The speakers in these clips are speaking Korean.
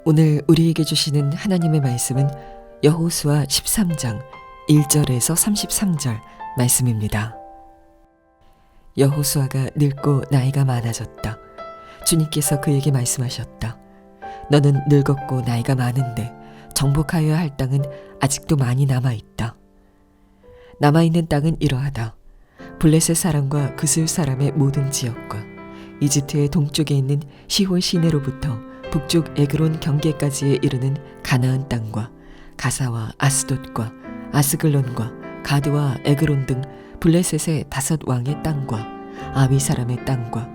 오늘 우리에게 주시는 하나님의 말씀은 여호수아 13장 1절에서 33절 말씀입니다. 여호수아가 늙고 나이가 많아졌다. 주님께서 그에게 말씀하셨다. 너는 늙었고 나이가 많은데 정복하여야 할 땅은 아직도 많이 남아있다. 남아있는 땅은 이러하다. 블레셋 사람과 그슬 사람의 모든 지역과 이집트의 동쪽에 있는 시홀 시내로부터 북쪽 에그론 경계까지에 이르는 가나안 땅과 가사와 아스돗과 아스글론과 가드와 에그론 등 블레셋의 5 왕의 땅과 아위 사람의 땅과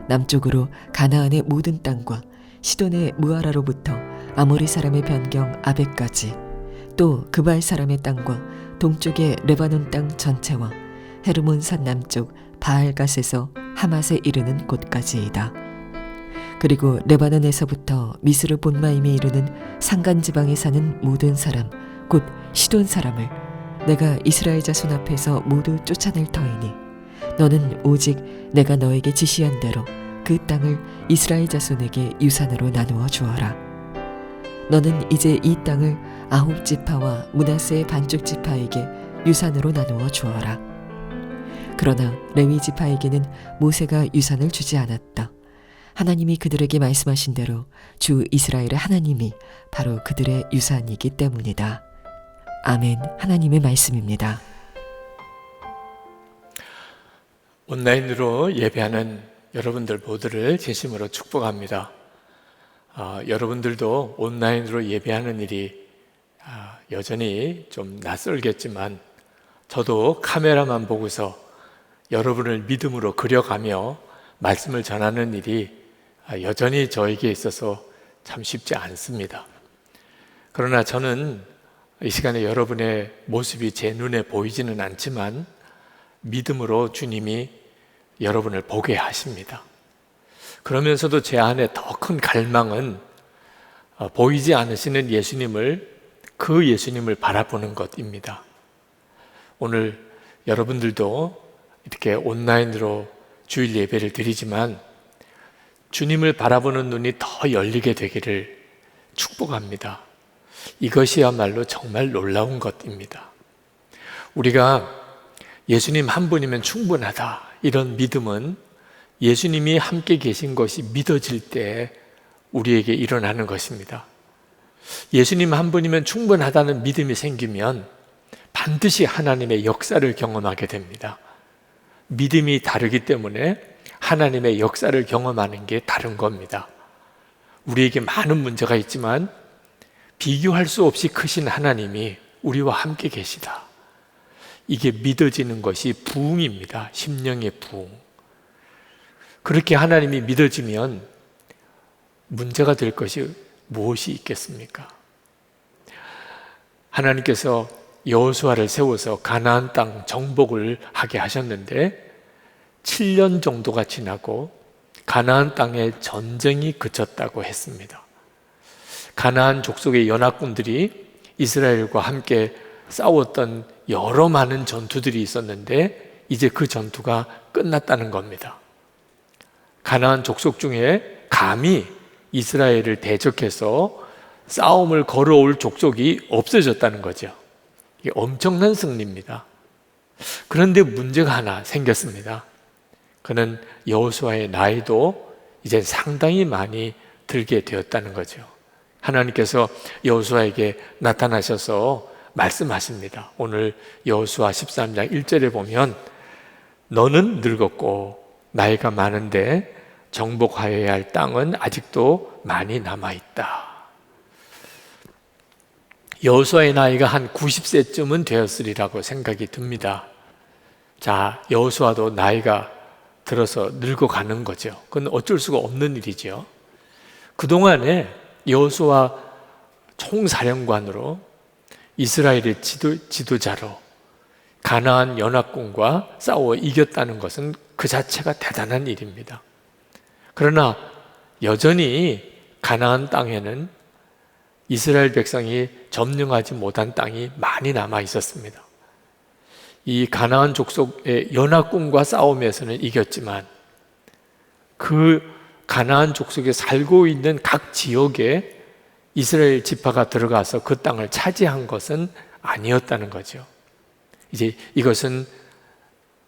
남쪽으로 가나안의 모든 땅과 시돈의 무아라로부터 아모리 사람의 변경 아벡까지 또 그발 사람의 땅과 동쪽의 레바논 땅 전체와 헤르몬 산 남쪽 바알갓에서 하맛에 이르는 곳까지이다. 그리고 레바논에서부터 미스르 본마임에 이르는 산간지방에 사는 모든 사람 곧 시돈 사람을 내가 이스라엘 자손 앞에서 모두 쫓아낼 터이니 너는 오직 내가 너에게 지시한 대로 그 땅을 이스라엘 자손에게 유산으로 나누어 주어라. 너는 이제 이 땅을 9 지파와 므낫세의 반쪽 지파에게 유산으로 나누어 주어라. 그러나 레위 지파에게는 모세가 유산을 주지 않았다. 하나님이 그들에게 말씀하신 대로 주 이스라엘의 하나님이 바로 그들의 유산이기 때문이다. 아멘. 하나님의 말씀입니다. 온라인으로 예배하는 여러분들 모두를 진심으로 축복합니다. 여러분들도 온라인으로 예배하는 일이 여전히 좀 낯설겠지만 저도 카메라만 보고서 여러분을 믿음으로 그려가며 말씀을 전하는 일이 여전히 저에게 있어서 참 쉽지 않습니다. 그러나 저는 이 시간에 여러분의 모습이 제 눈에 보이지는 않지만 믿음으로 주님이 여러분을 보게 하십니다. 그러면서도 제 안에 더 큰 갈망은 보이지 않으시는 예수님을, 그 예수님을 바라보는 것입니다. 오늘 여러분들도 이렇게 온라인으로 주일 예배를 드리지만 주님을 바라보는 눈이 더 열리게 되기를 축복합니다. 이것이야말로 정말 놀라운 것입니다. 우리가 예수님 한 분이면 충분하다, 이런 믿음은 예수님이 함께 계신 것이 믿어질 때 우리에게 일어나는 것입니다. 예수님 한 분이면 충분하다는 믿음이 생기면 반드시 하나님의 역사를 경험하게 됩니다. 믿음이 다르기 때문에 하나님의 역사를 경험하는 게 다른 겁니다. 우리에게 많은 문제가 있지만 비교할 수 없이 크신 하나님이 우리와 함께 계시다. 이게 믿어지는 것이 부흥입니다. 심령의 부흥. 그렇게 하나님이 믿어지면 문제가 될 것이 무엇이 있겠습니까? 하나님께서 여호수아를 세워서 가나안 땅 정복을 하게 하셨는데 7년 정도가 지나고 가나안 땅에 전쟁이 그쳤다고 했습니다. 가나안 족속의 연합군들이 이스라엘과 함께 싸웠던 여러 많은 전투들이 있었는데 이제 그 전투가 끝났다는 겁니다. 가나안 족속 중에 감히 이스라엘을 대적해서 싸움을 걸어올 족속이 없어졌다는 거죠. 이게 엄청난 승리입니다. 그런데 문제가 하나 생겼습니다. 그는 여호수아의 나이도 이제 상당히 많이 들게 되었다는 거죠. 하나님께서 여호수아에게 나타나셔서 말씀하십니다. 오늘 여호수아 13장 1절에 보면 너는 늙었고 나이가 많은데 정복하여야 할 땅은 아직도 많이 남아있다. 여호수아의 나이가 한 90세쯤은 되었으리라고 생각이 듭니다. 자, 여호수아도 나이가 들어서 늙어가는 거죠. 그건 어쩔 수가 없는 일이죠. 그동안에 여호수아 총사령관으로 이스라엘의 지도자로 가나안 연합군과 싸워 이겼다는 것은 그 자체가 대단한 일입니다. 그러나 여전히 가나안 땅에는 이스라엘 백성이 점령하지 못한 땅이 많이 남아 있었습니다. 이 가나안 족속의 연합군과 싸움에서는 이겼지만 그 가나안 족속에 살고 있는 각 지역에 이스라엘 지파가 들어가서 그 땅을 차지한 것은 아니었다는 거죠. 이제 이것은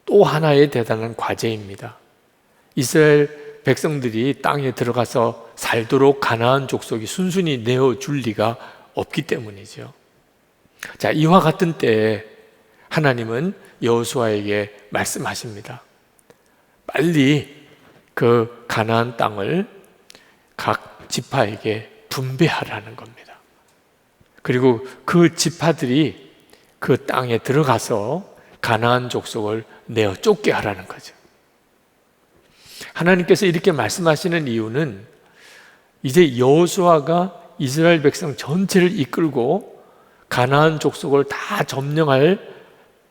또 하나의 대단한 과제입니다. 이스라엘 백성들이 땅에 들어가서 살도록 가나안 족속이 순순히 내어줄 리가 없기 때문이죠. 자, 이와 같은 때에 하나님은 여호수아에게 말씀하십니다. 빨리 그 가나안 땅을 각 지파에게 분배하라는 겁니다. 그리고 그 지파들이 그 땅에 들어가서 가나안 족속을 내어 쫓게 하라는 거죠. 하나님께서 이렇게 말씀하시는 이유는 이제 여호수아가 이스라엘 백성 전체를 이끌고 가나안 족속을 다 점령할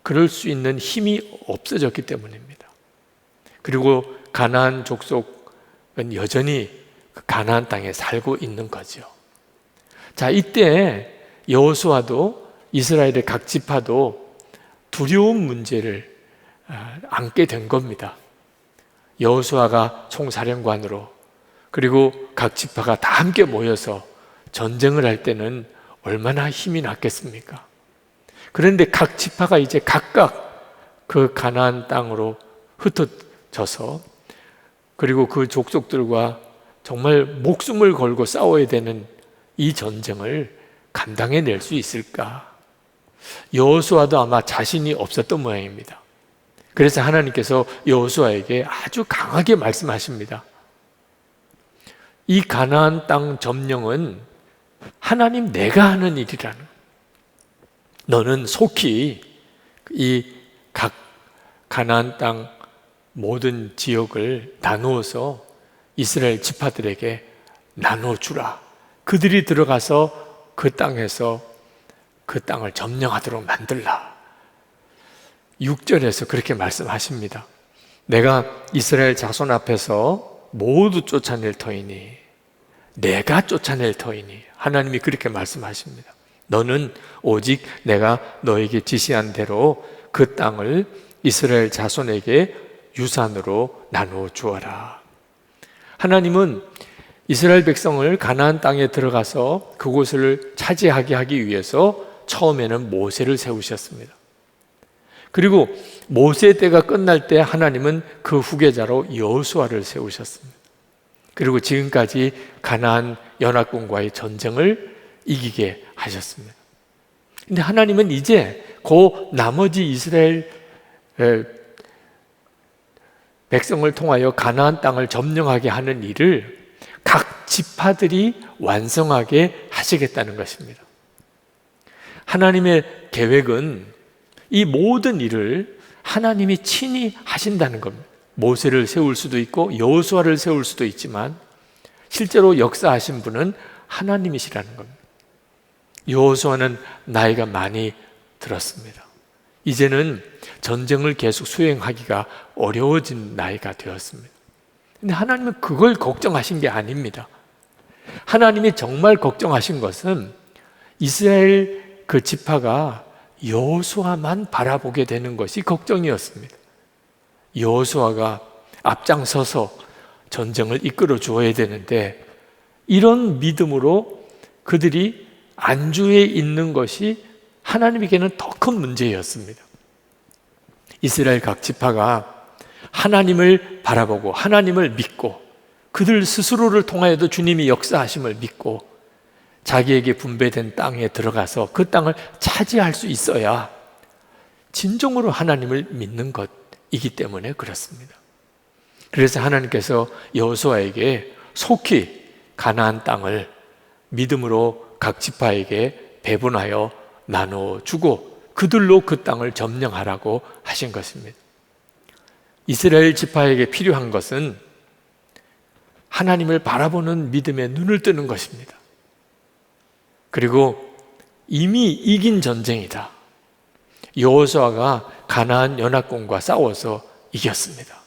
그럴 수 있는 힘이 없어졌기 때문입니다. 그리고 가나안 족속은 여전히 가나안 땅에 살고 있는 거죠. 자, 이때 여호수아도 이스라엘의 각 지파도 두려운 문제를 안게 된 겁니다. 여호수아가 총사령관으로 그리고 각 지파가 다 함께 모여서 전쟁을 할 때는 얼마나 힘이 났겠습니까? 그런데 각 지파가 이제 각각 그 가나안 땅으로 흩어져서 그리고 그 족속들과 정말 목숨을 걸고 싸워야 되는 이 전쟁을 감당해낼 수 있을까? 여호수아도 아마 자신이 없었던 모양입니다. 그래서 하나님께서 여호수아에게 아주 강하게 말씀하십니다. 이 가나안 땅 점령은 하나님 내가 하는 일이라는, 너는 속히 이 각 가나안 땅 모든 지역을 나누어서 이스라엘 지파들에게 나눠주라. 그들이 들어가서 그 땅에서 그 땅을 점령하도록 만들라. 6절에서 그렇게 말씀하십니다. 내가 이스라엘 자손 앞에서 모두 쫓아낼 터이니, 내가 쫓아낼 터이니, 하나님이 그렇게 말씀하십니다. 너는 오직 내가 너에게 지시한 대로 그 땅을 이스라엘 자손에게 유산으로 나누어 주어라. 하나님은 이스라엘 백성을 가나안 땅에 들어가서 그곳을 차지하게 하기 위해서 처음에는 모세를 세우셨습니다. 그리고 모세 때가 끝날 때 하나님은 그 후계자로 여호수아를 세우셨습니다. 그리고 지금까지 가나안 연합군과의 전쟁을 이기게 하셨습니다. 근데 하나님은 이제 그 나머지 이스라엘 백성을 통하여 가나안 땅을 점령하게 하는 일을 각 지파들이 완성하게 하시겠다는 것입니다. 하나님의 계획은 이 모든 일을 하나님이 친히 하신다는 겁니다. 모세를 세울 수도 있고 여호수아를 세울 수도 있지만 실제로 역사하신 분은 하나님이시라는 겁니다. 여호수아는 나이가 많이 들었습니다. 이제는 전쟁을 계속 수행하기가 어려워진 나이가 되었습니다. 근데 하나님은 그걸 걱정하신 게 아닙니다. 하나님이 정말 걱정하신 것은 이스라엘 그 지파가 여호수아만 바라보게 되는 것이 걱정이었습니다. 여호수아가 앞장서서 전쟁을 이끌어 주어야 되는데 이런 믿음으로 그들이 안주해 있는 것이 하나님에게는 더 큰 문제였습니다. 이스라엘 각 지파가 하나님을 바라보고 하나님을 믿고 그들 스스로를 통하여도 주님이 역사하심을 믿고 자기에게 분배된 땅에 들어가서 그 땅을 차지할 수 있어야 진정으로 하나님을 믿는 것이기 때문에 그렇습니다. 그래서 하나님께서 여호수아에게 속히 가나안 땅을 믿음으로 각 지파에게 배분하여 나누어 주고 그들로 그 땅을 점령하라고 하신 것입니다. 이스라엘 지파에게 필요한 것은 하나님을 바라보는 믿음에 눈을 뜨는 것입니다. 그리고 이미 이긴 전쟁이다. 여호수아가 가나안 연합군과 싸워서 이겼습니다.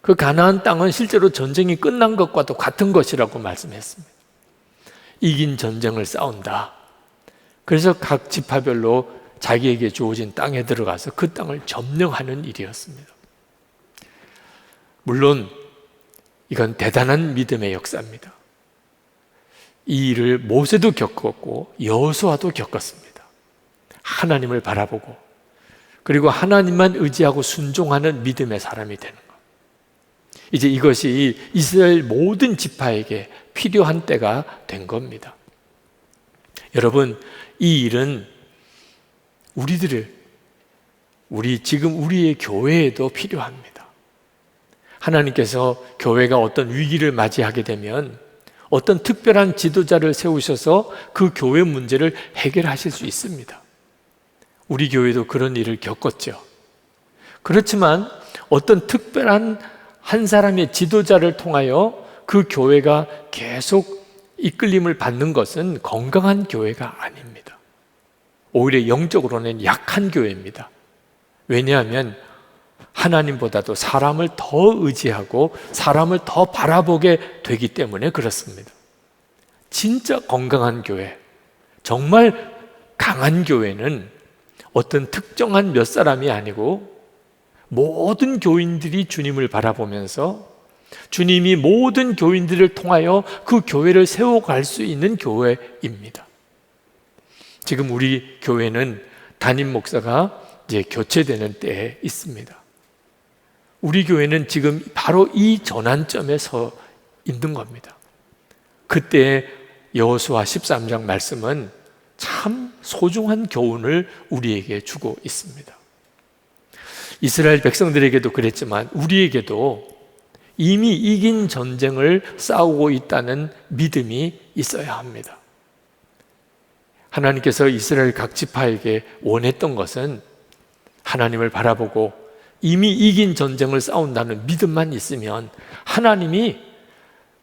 그 가나안 땅은 실제로 전쟁이 끝난 것과도 같은 것이라고 말씀했습니다. 이긴 전쟁을 싸운다. 그래서 각 지파별로 자기에게 주어진 땅에 들어가서 그 땅을 점령하는 일이었습니다. 물론 이건 대단한 믿음의 역사입니다. 이 일을 모세도 겪었고 여호수아도 겪었습니다. 하나님을 바라보고 그리고 하나님만 의지하고 순종하는 믿음의 사람이 되는 것. 이제 이것이 이스라엘 모든 지파에게 필요한 때가 된 겁니다. 여러분, 이 일은 지금 우리의 교회에도 필요합니다. 하나님께서 교회가 어떤 위기를 맞이하게 되면 어떤 특별한 지도자를 세우셔서 그 교회 문제를 해결하실 수 있습니다. 우리 교회도 그런 일을 겪었죠. 그렇지만 어떤 특별한 한 사람의 지도자를 통하여 그 교회가 계속 이끌림을 받는 것은 건강한 교회가 아닙니다. 오히려 영적으로는 약한 교회입니다. 왜냐하면 하나님보다도 사람을 더 의지하고 사람을 더 바라보게 되기 때문에 그렇습니다. 진짜 건강한 교회, 정말 강한 교회는 어떤 특정한 몇 사람이 아니고 모든 교인들이 주님을 바라보면서 주님이 모든 교인들을 통하여 그 교회를 세워갈 수 있는 교회입니다. 지금 우리 교회는 담임 목사가 이제 교체되는 때에 있습니다. 우리 교회는 지금 바로 이 전환점에 서 있는 겁니다. 그때 여호수아 13장 말씀은 참 소중한 교훈을 우리에게 주고 있습니다. 이스라엘 백성들에게도 그랬지만 우리에게도 이미 이긴 전쟁을 싸우고 있다는 믿음이 있어야 합니다. 하나님께서 이스라엘 각 지파에게 원했던 것은 하나님을 바라보고 이미 이긴 전쟁을 싸운다는 믿음만 있으면 하나님이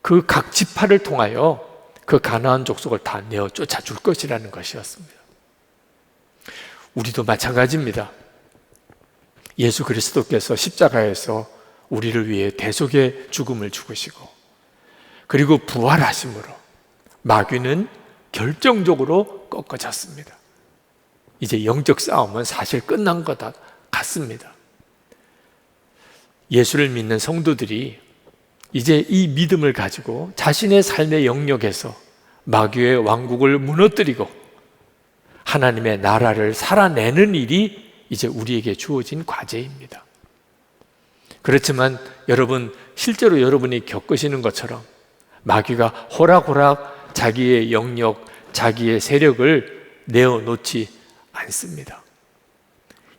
그 각 지파를 통하여 그 가나안 족속을 다 내어 쫓아줄 것이라는 것이었습니다. 우리도 마찬가지입니다. 예수 그리스도께서 십자가에서 우리를 위해 대속의 죽음을 죽으시고 그리고 부활하심으로 마귀는 결정적으로 꺾어졌습니다. 이제 영적 싸움은 사실 끝난 것 같습니다. 예수를 믿는 성도들이 이제 이 믿음을 가지고 자신의 삶의 영역에서 마귀의 왕국을 무너뜨리고 하나님의 나라를 살아내는 일이 이제 우리에게 주어진 과제입니다. 그렇지만 여러분, 실제로 여러분이 겪으시는 것처럼 마귀가 호락호락 자기의 영역, 자기의 세력을 내어놓지 않습니다.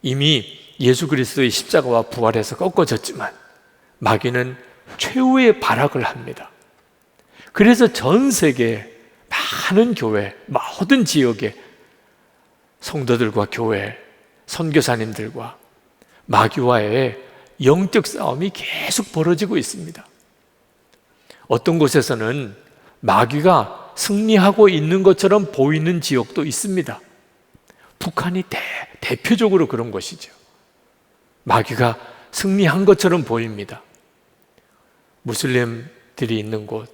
이미 예수 그리스도의 십자가와 부활에서 꺾어졌지만 마귀는 최후의 발악을 합니다. 그래서 전 세계 많은 교회, 모든 지역의 성도들과 교회, 선교사님들과 마귀와의 영적 싸움이 계속 벌어지고 있습니다. 어떤 곳에서는 마귀가 승리하고 있는 것처럼 보이는 지역도 있습니다. 북한이 대표적으로 그런 것이죠. 마귀가 승리한 것처럼 보입니다. 무슬림들이 있는 곳,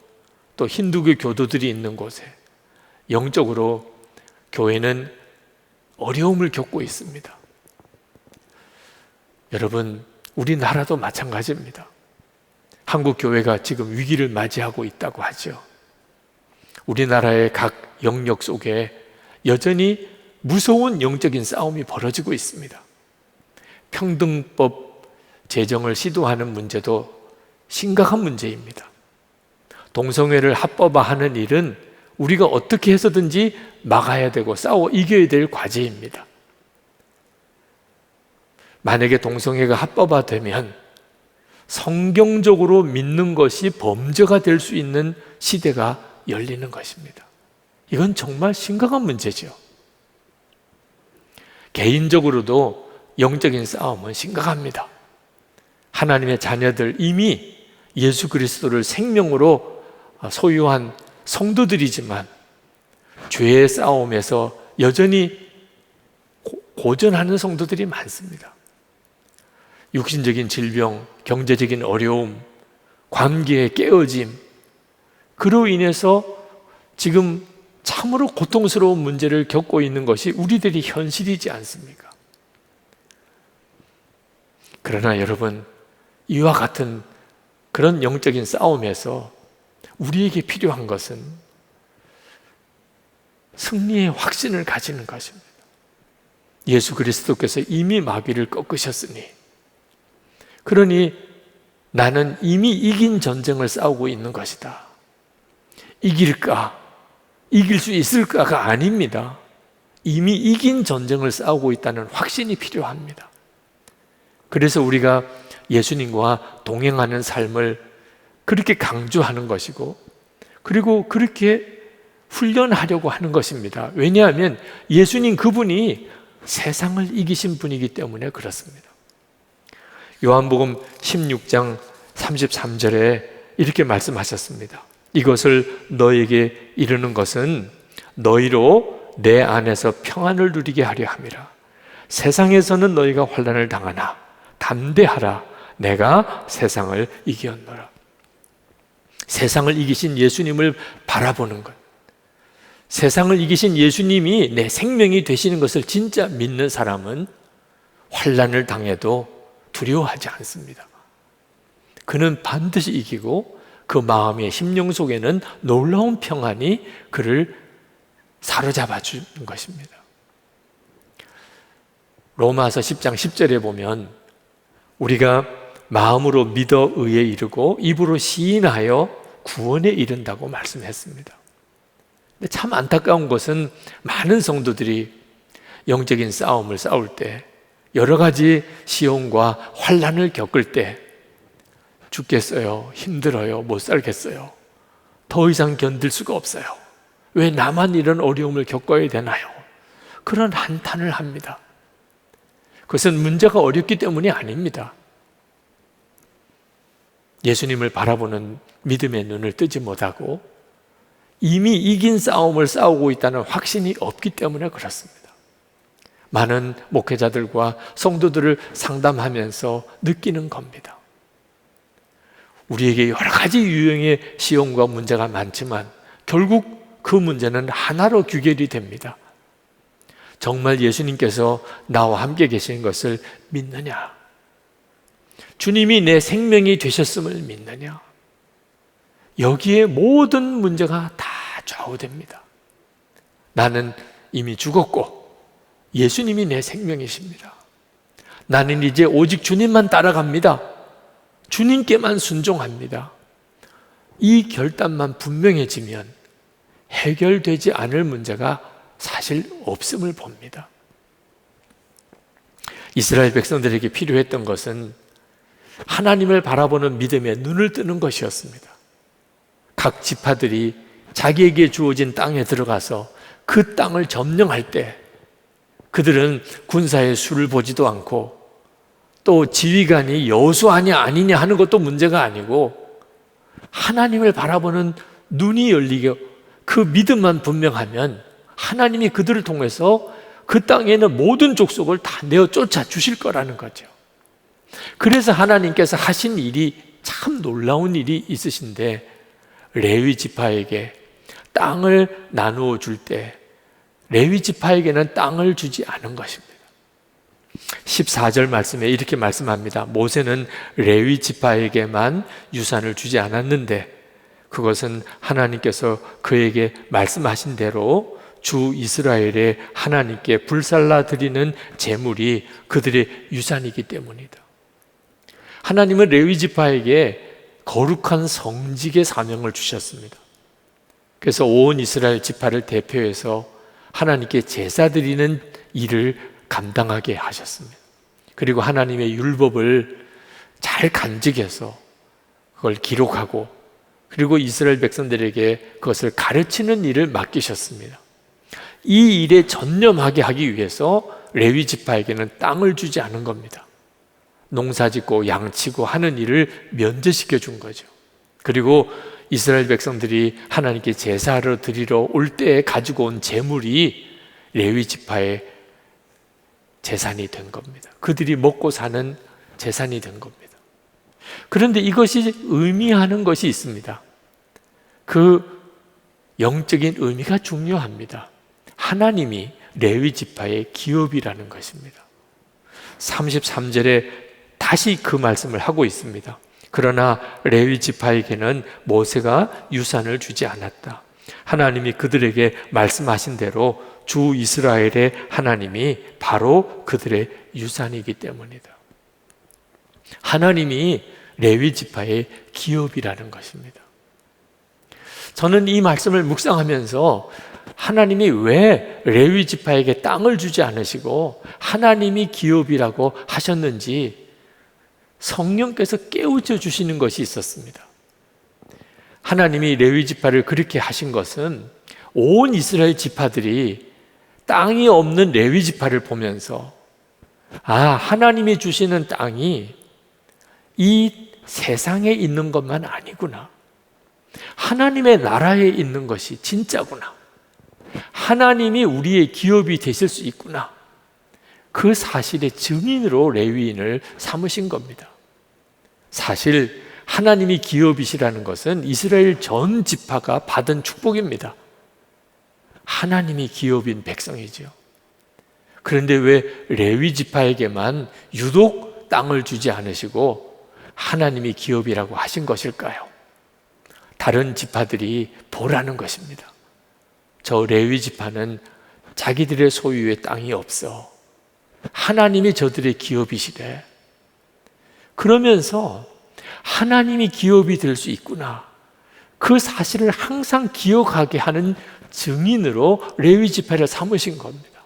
또 힌두교 교도들이 있는 곳에 영적으로 교회는 어려움을 겪고 있습니다. 여러분, 우리나라도 마찬가지입니다. 한국 교회가 지금 위기를 맞이하고 있다고 하죠. 우리나라의 각 영역 속에 여전히 무서운 영적인 싸움이 벌어지고 있습니다. 평등법 제정을 시도하는 문제도 심각한 문제입니다. 동성애를 합법화하는 일은 우리가 어떻게 해서든지 막아야 되고 싸워 이겨야 될 과제입니다. 만약에 동성애가 합법화되면 성경적으로 믿는 것이 범죄가 될 수 있는 시대가 열리는 것입니다. 이건 정말 심각한 문제죠. 개인적으로도 영적인 싸움은 심각합니다. 하나님의 자녀들 이미 예수 그리스도를 생명으로 소유한 성도들이지만 죄의 싸움에서 여전히 고전하는 성도들이 많습니다. 육신적인 질병, 경제적인 어려움, 관계의 깨어짐, 그로 인해서 지금 참으로 고통스러운 문제를 겪고 있는 것이 우리들이 현실이지 않습니까? 그러나 여러분, 이와 같은 그런 영적인 싸움에서 우리에게 필요한 것은 승리의 확신을 가지는 것입니다. 예수 그리스도께서 이미 마귀를 꺾으셨으니, 그러니 나는 이미 이긴 전쟁을 싸우고 있는 것이다. 이길까? 이길 수 있을까가 아닙니다. 이미 이긴 전쟁을 싸우고 있다는 확신이 필요합니다. 그래서 우리가 예수님과 동행하는 삶을 그렇게 강조하는 것이고, 그리고 그렇게 훈련하려고 하는 것입니다. 왜냐하면 예수님 그분이 세상을 이기신 분이기 때문에 그렇습니다. 요한복음 16장 33절에 이렇게 말씀하셨습니다. 이것을 너에게 이르는 것은 너희로 내 안에서 평안을 누리게 하려 함이라. 세상에서는 너희가 환난을 당하나 담대하라. 내가 세상을 이겼노라. 세상을 이기신 예수님을 바라보는 것, 세상을 이기신 예수님이 내 생명이 되시는 것을 진짜 믿는 사람은 환난을 당해도 두려워하지 않습니다. 그는 반드시 이기고 그 마음의 심령 속에는 놀라운 평안이 그를 사로잡아 주는 것입니다. 로마서 10장 10절에 보면 우리가 마음으로 믿어 의에 이르고 입으로 시인하여 구원에 이른다고 말씀했습니다. 근데 참 안타까운 것은 많은 성도들이 영적인 싸움을 싸울 때, 여러 가지 시험과 환난을 겪을 때 죽겠어요, 힘들어요, 못 살겠어요, 더 이상 견딜 수가 없어요, 왜 나만 이런 어려움을 겪어야 되나요? 그런 한탄을 합니다. 그것은 문제가 어렵기 때문이 아닙니다. 예수님을 바라보는 믿음의 눈을 뜨지 못하고 이미 이긴 싸움을 싸우고 있다는 확신이 없기 때문에 그렇습니다. 많은 목회자들과 성도들을 상담하면서 느끼는 겁니다. 우리에게 여러 가지 유형의 시험과 문제가 많지만 결국 그 문제는 하나로 귀결이 됩니다. 정말 예수님께서 나와 함께 계신 것을 믿느냐? 주님이 내 생명이 되셨음을 믿느냐? 여기에 모든 문제가 다 좌우됩니다. 나는 이미 죽었고 예수님이 내 생명이십니다. 나는 이제 오직 주님만 따라갑니다. 주님께만 순종합니다. 이 결단만 분명해지면 해결되지 않을 문제가 사실 없음을 봅니다. 이스라엘 백성들에게 필요했던 것은 하나님을 바라보는 믿음의 눈을 뜨는 것이었습니다. 각 지파들이 자기에게 주어진 땅에 들어가서 그 땅을 점령할 때 그들은 군사의 수를 보지도 않고 또 지휘관이 여호수아냐 아니냐 하는 것도 문제가 아니고 하나님을 바라보는 눈이 열리고 그 믿음만 분명하면 하나님이 그들을 통해서 그 땅에 있는 모든 족속을 다 내어 쫓아 주실 거라는 거죠. 그래서 하나님께서 하신 일이 참 놀라운 일이 있으신데, 레위 지파에게 땅을 나누어 줄 때 레위 지파에게는 땅을 주지 않은 것입니다. 14절 말씀에 이렇게 말씀합니다. 모세는 레위 지파에게만 유산을 주지 않았는데 그것은 하나님께서 그에게 말씀하신 대로 주 이스라엘의 하나님께 불살라 드리는 제물이 그들의 유산이기 때문이다. 하나님은 레위 지파에게 거룩한 성직의 사명을 주셨습니다. 그래서 온 이스라엘 지파를 대표해서 하나님께 제사 드리는 일을 감당하게 하셨습니다. 그리고 하나님의 율법을 잘 간직해서 그걸 기록하고 그리고 이스라엘 백성들에게 그것을 가르치는 일을 맡기셨습니다. 이 일에 전념하게 하기 위해서 레위 지파에게는 땅을 주지 않은 겁니다. 농사짓고 양치고 하는 일을 면제시켜 준 거죠. 그리고 이스라엘 백성들이 하나님께 제사를 드리러 올 때 가지고 온 제물이 레위 지파의 재산이 된 겁니다. 그들이 먹고 사는 재산이 된 겁니다. 그런데 이것이 의미하는 것이 있습니다. 그 영적인 의미가 중요합니다. 하나님이 레위 지파의 기업이라는 것입니다. 33절에 다시 그 말씀을 하고 있습니다. 그러나 레위 지파에게는 모세가 유산을 주지 않았다. 하나님이 그들에게 말씀하신 대로 주 이스라엘의 하나님이 바로 그들의 유산이기 때문이다. 하나님이 레위 지파의 기업이라는 것입니다. 저는 이 말씀을 묵상하면서 하나님이 왜 레위 지파에게 땅을 주지 않으시고 하나님이 기업이라고 하셨는지 성령께서 깨우쳐 주시는 것이 있었습니다. 하나님이 레위 지파를 그렇게 하신 것은 온 이스라엘 지파들이 땅이 없는 레위 지파를 보면서 하나님이 주시는 땅이 이 세상에 있는 것만 아니구나. 하나님의 나라에 있는 것이 진짜구나. 하나님이 우리의 기업이 되실 수 있구나. 그 사실의 증인으로 레위인을 삼으신 겁니다. 사실 하나님이 기업이시라는 것은 이스라엘 전 지파가 받은 축복입니다. 하나님이 기업인 백성이죠. 그런데 왜 레위 지파에게만 유독 땅을 주지 않으시고 하나님이 기업이라고 하신 것일까요? 다른 지파들이 보라는 것입니다. 저 레위 지파는 자기들의 소유의 땅이 없어. 하나님이 저들의 기업이시래. 그러면서 하나님이 기업이 될 수 있구나. 그 사실을 항상 기억하게 하는 증인으로 레위 지파를 삼으신 겁니다.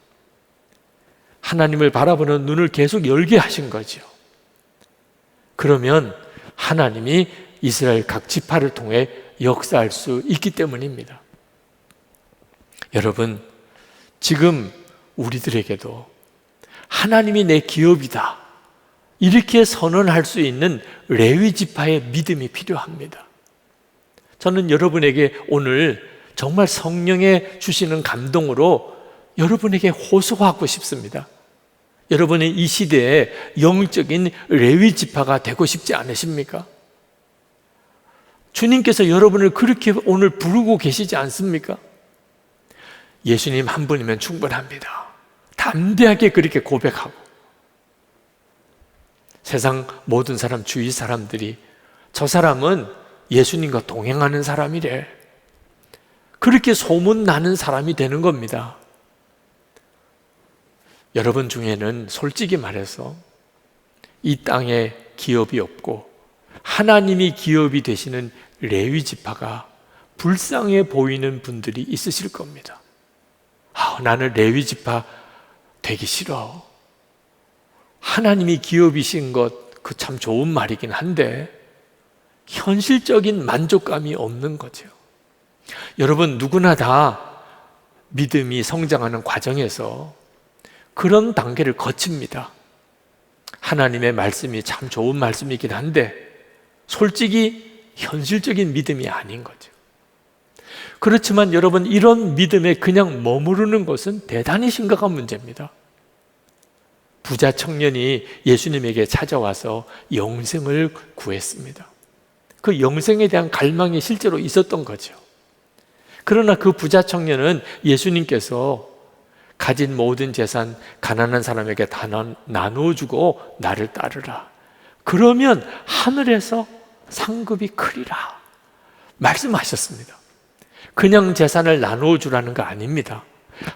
하나님을 바라보는 눈을 계속 열게 하신 거죠. 그러면 하나님이 이스라엘 각 지파를 통해 역사할 수 있기 때문입니다. 여러분, 지금 우리들에게도 하나님이 내 기업이다 이렇게 선언할 수 있는 레위 지파의 믿음이 필요합니다. 저는 여러분에게 오늘 정말 성령의 주시는 감동으로 여러분에게 호소하고 싶습니다. 여러분의 이 시대에 영적인 레위 지파가 되고 싶지 않으십니까? 주님께서 여러분을 그렇게 오늘 부르고 계시지 않습니까? 예수님 한 분이면 충분합니다. 담대하게 그렇게 고백하고 세상 모든 사람, 주위 사람들이 저 사람은 예수님과 동행하는 사람이래. 그렇게 소문나는 사람이 되는 겁니다. 여러분 중에는 솔직히 말해서 이 땅에 기업이 없고 하나님이 기업이 되시는 레위 지파가 불쌍해 보이는 분들이 있으실 겁니다. 나는 레위 지파 되기 싫어. 하나님이 기업이신 것, 그 참 좋은 말이긴 한데 현실적인 만족감이 없는 거죠. 여러분, 누구나 다 믿음이 성장하는 과정에서 그런 단계를 거칩니다. 하나님의 말씀이 참 좋은 말씀이긴 한데 솔직히 현실적인 믿음이 아닌 거죠. 그렇지만 여러분, 이런 믿음에 그냥 머무르는 것은 대단히 심각한 문제입니다. 부자 청년이 예수님에게 찾아와서 영생을 구했습니다. 그 영생에 대한 갈망이 실제로 있었던 거죠. 그러나 그 부자 청년은 예수님께서 가진 모든 재산 가난한 사람에게 다 나누어주고 나를 따르라. 그러면 하늘에서 상급이 크리라 말씀하셨습니다. 그냥 재산을 나누어주라는 거 아닙니다.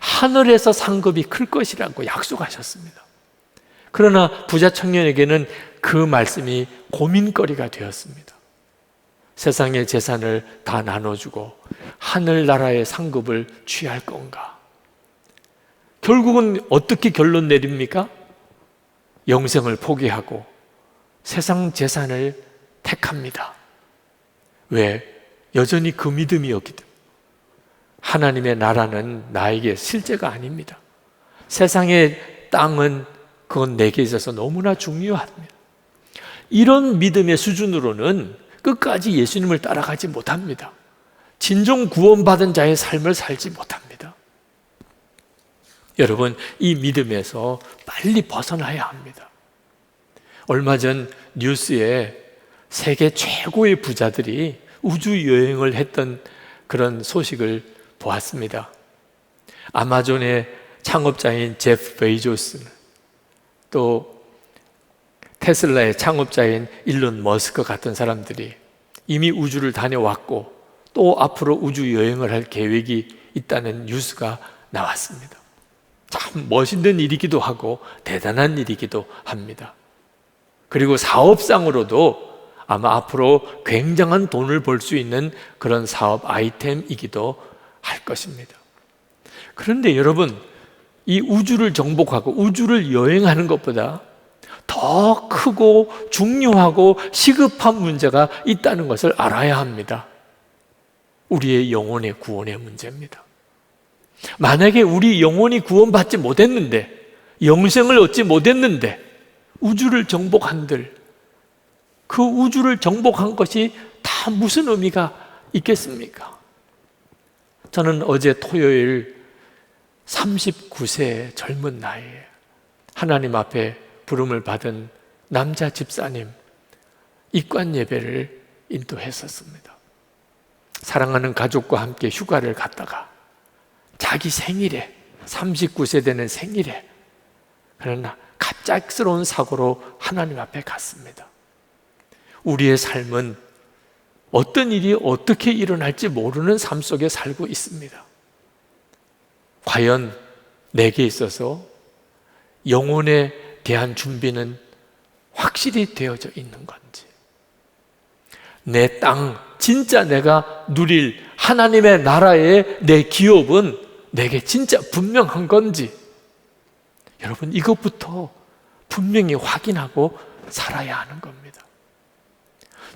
하늘에서 상급이 클 것이라고 약속하셨습니다. 그러나 부자 청년에게는 그 말씀이 고민거리가 되었습니다. 세상의 재산을 다 나눠주고 하늘나라의 상급을 취할 건가? 결국은 어떻게 결론 내립니까? 영생을 포기하고 세상 재산을 택합니다. 왜? 여전히 그 믿음이었기 때문에. 하나님의 나라는 나에게 실제가 아닙니다. 세상의 땅은 그건 내게 있어서 너무나 중요합니다. 이런 믿음의 수준으로는 끝까지 예수님을 따라가지 못합니다. 진정 구원받은 자의 삶을 살지 못합니다. 여러분, 이 믿음에서 빨리 벗어나야 합니다. 얼마 전 뉴스에 세계 최고의 부자들이 우주 여행을 했던 그런 소식을 보았습니다. 아마존의 창업자인 제프 베이조스, 또 테슬라의 창업자인 일론 머스크 같은 사람들이 이미 우주를 다녀왔고 또 앞으로 우주 여행을 할 계획이 있다는 뉴스가 나왔습니다. 참 멋있는 일이기도 하고 대단한 일이기도 합니다. 그리고 사업상으로도 아마 앞으로 굉장한 돈을 벌 수 있는 그런 사업 아이템이기도 할 것입니다. 그런데 여러분, 이 우주를 정복하고 우주를 여행하는 것보다 더 크고 중요하고 시급한 문제가 있다는 것을 알아야 합니다. 우리의 영혼의 구원의 문제입니다. 만약에 우리 영혼이 구원받지 못했는데, 영생을 얻지 못했는데 우주를 정복한들, 그 우주를 정복한 것이 다 무슨 의미가 있겠습니까? 저는 어제 토요일 39세 젊은 나이에 하나님 앞에 부름을 받은 남자 집사님 입관 예배를 인도했었습니다. 사랑하는 가족과 함께 휴가를 갔다가 자기 생일에, 39세 되는 생일에, 그러나 갑작스러운 사고로 하나님 앞에 갔습니다. 우리의 삶은 어떤 일이 어떻게 일어날지 모르는 삶 속에 살고 있습니다. 과연 내게 있어서 영혼에 대한 준비는 확실히 되어져 있는 건지, 내 땅, 진짜 내가 누릴 하나님의 나라의 내 기업은 내게 진짜 분명한 건지, 여러분 이것부터 분명히 확인하고 살아야 하는 겁니다.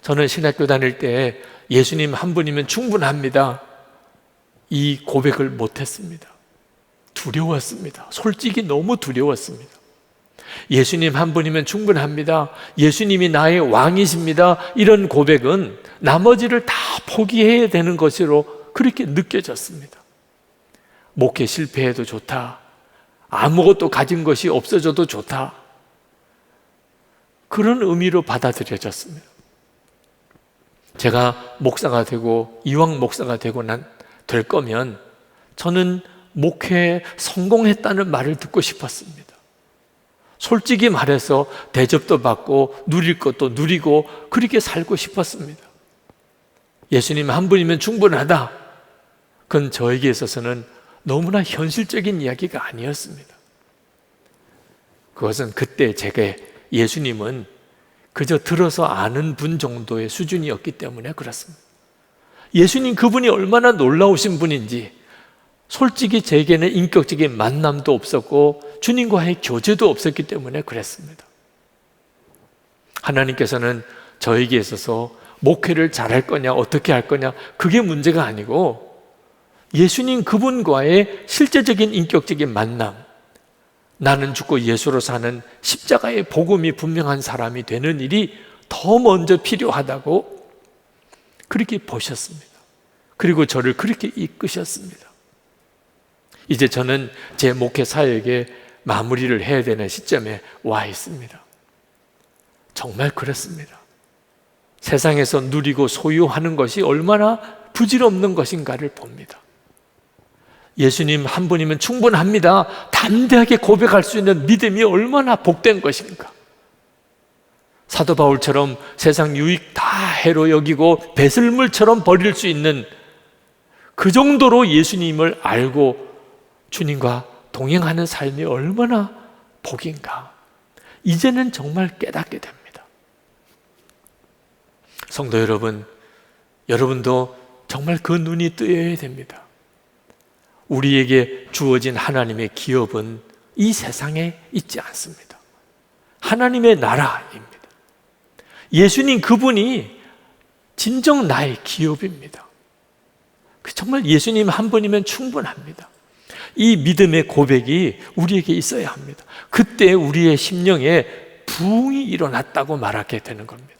저는 신학교 다닐 때 예수님 한 분이면 충분합니다, 이 고백을 못했습니다. 두려웠습니다. 솔직히 너무 두려웠습니다. 예수님 한 분이면 충분합니다, 예수님이 나의 왕이십니다, 이런 고백은 나머지를 다 포기해야 되는 것으로 그렇게 느껴졌습니다. 목회 실패해도 좋다, 아무것도 가진 것이 없어져도 좋다, 그런 의미로 받아들여졌습니다. 제가 목사가 되고 이왕 목사가 되고 될 거면 저는 목회에 성공했다는 말을 듣고 싶었습니다. 솔직히 말해서 대접도 받고 누릴 것도 누리고 그렇게 살고 싶었습니다. 예수님 한 분이면 충분하다, 그건 저에게 있어서는 너무나 현실적인 이야기가 아니었습니다. 그것은 그때 제게 예수님은 그저 들어서 아는 분 정도의 수준이었기 때문에 그렇습니다. 예수님 그분이 얼마나 놀라우신 분인지 솔직히 제게는 인격적인 만남도 없었고 주님과의 교제도 없었기 때문에 그랬습니다. 하나님께서는 저에게 있어서 목회를 잘할 거냐 어떻게 할 거냐 그게 문제가 아니고 예수님 그분과의 실제적인 인격적인 만남, 나는 죽고 예수로 사는 십자가의 복음이 분명한 사람이 되는 일이 더 먼저 필요하다고 그렇게 보셨습니다. 그리고 저를 그렇게 이끄셨습니다. 이제 저는 제 목회 사역에 마무리를 해야 되는 시점에 와 있습니다. 정말 그렇습니다. 세상에서 누리고 소유하는 것이 얼마나 부질없는 것인가를 봅니다. 예수님 한 분이면 충분합니다, 담대하게 고백할 수 있는 믿음이 얼마나 복된 것인가. 사도 바울처럼 세상 유익 다 해로 여기고 배설물처럼 버릴 수 있는 그 정도로 예수님을 알고 주님과 동행하는 삶이 얼마나 복인가, 이제는 정말 깨닫게 됩니다. 성도 여러분, 여러분도 정말 그 눈이 뜨여야 됩니다. 우리에게 주어진 하나님의 기업은 이 세상에 있지 않습니다. 하나님의 나라입니다. 예수님 그분이 진정 나의 기업입니다. 정말 예수님 한 분이면 충분합니다. 이 믿음의 고백이 우리에게 있어야 합니다. 그때 우리의 심령에 부흥이 일어났다고 말하게 되는 겁니다.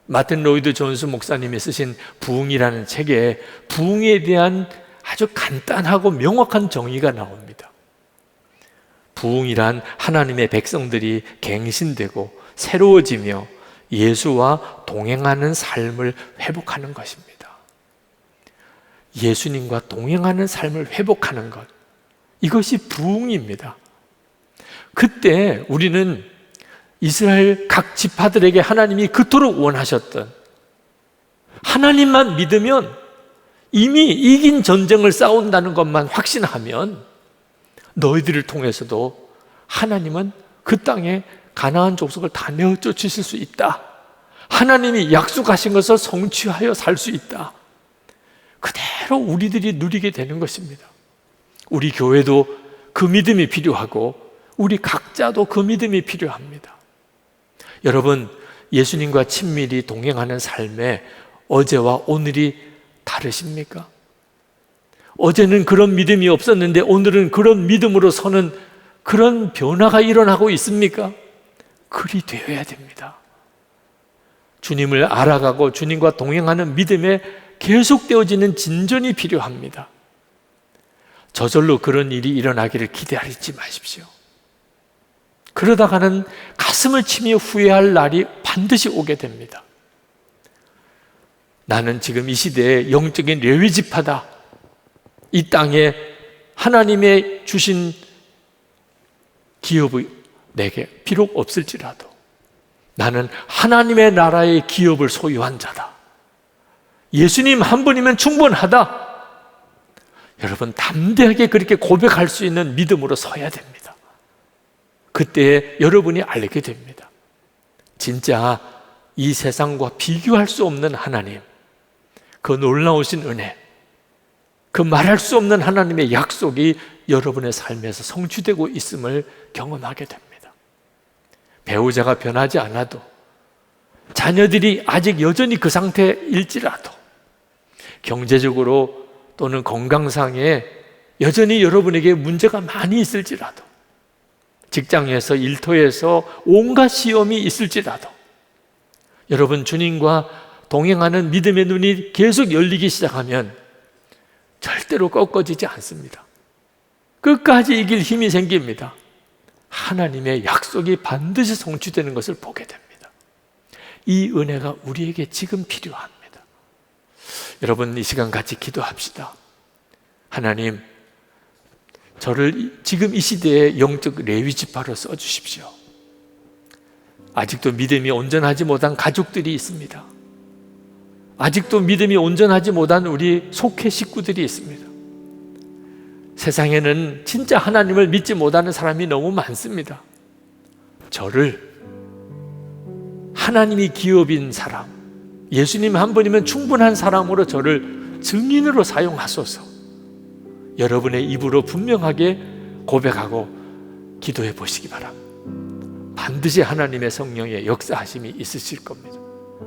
마틴 로이드 존스 목사님이 쓰신 부흥이라는 책에 부흥에 대한 아주 간단하고 명확한 정의가 나옵니다. 부흥이란 하나님의 백성들이 갱신되고 새로워지며 예수와 동행하는 삶을 회복하는 것입니다. 예수님과 동행하는 삶을 회복하는 것, 이것이 부흥입니다. 그때 우리는 이스라엘 각 지파들에게 하나님이 그토록 원하셨던, 하나님만 믿으면 이미 이긴 전쟁을 싸운다는 것만 확신하면 너희들을 통해서도 하나님은 그 땅에 가나안 족속을 다 내어 쫓으실 수 있다. 하나님이 약속하신 것을 성취하여 살 수 있다. 그대로 우리들이 누리게 되는 것입니다. 우리 교회도 그 믿음이 필요하고 우리 각자도 그 믿음이 필요합니다. 여러분, 예수님과 친밀히 동행하는 삶에 어제와 오늘이 다르십니까? 어제는 그런 믿음이 없었는데 오늘은 그런 믿음으로 서는 그런 변화가 일어나고 있습니까? 그리 되어야 됩니다. 주님을 알아가고 주님과 동행하는 믿음에 계속되어지는 진전이 필요합니다. 저절로 그런 일이 일어나기를 기대하지 마십시오. 그러다가는 가슴을 치며 후회할 날이 반드시 오게 됩니다. 나는 지금 이 시대에 영적인 레위지파다. 이 땅에 하나님의 주신 기업이 내게 비록 없을지라도 나는 하나님의 나라의 기업을 소유한 자다. 예수님 한 분이면 충분하다. 여러분, 담대하게 그렇게 고백할 수 있는 믿음으로 서야 됩니다. 그때 여러분이 알게 됩니다. 진짜 이 세상과 비교할 수 없는 하나님, 그 놀라우신 은혜, 그 말할 수 없는 하나님의 약속이 여러분의 삶에서 성취되고 있음을 경험하게 됩니다. 배우자가 변하지 않아도, 자녀들이 아직 여전히 그 상태일지라도, 경제적으로 또는 건강상에 여전히 여러분에게 문제가 많이 있을지라도, 직장에서 일터에서 온갖 시험이 있을지라도, 여러분 주님과 동행하는 믿음의 눈이 계속 열리기 시작하면 절대로 꺾어지지 않습니다. 끝까지 이길 힘이 생깁니다. 하나님의 약속이 반드시 성취되는 것을 보게 됩니다. 이 은혜가 우리에게 지금 필요합니다. 여러분, 이 시간 같이 기도합시다. 하나님, 저를 지금 이 시대의 영적 레위지파로 써주십시오. 아직도 믿음이 온전하지 못한 가족들이 있습니다. 아직도 믿음이 온전하지 못한 우리 속회 식구들이 있습니다. 세상에는 진짜 하나님을 믿지 못하는 사람이 너무 많습니다. 저를 하나님이 기업인 사람, 예수님 한 분이면 충분한 사람으로 저를 증인으로 사용하소서. 여러분의 입으로 분명하게 고백하고 기도해 보시기 바랍니다. 반드시 하나님의 성령의 역사하심이 있으실 겁니다.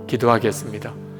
기도하겠습니다.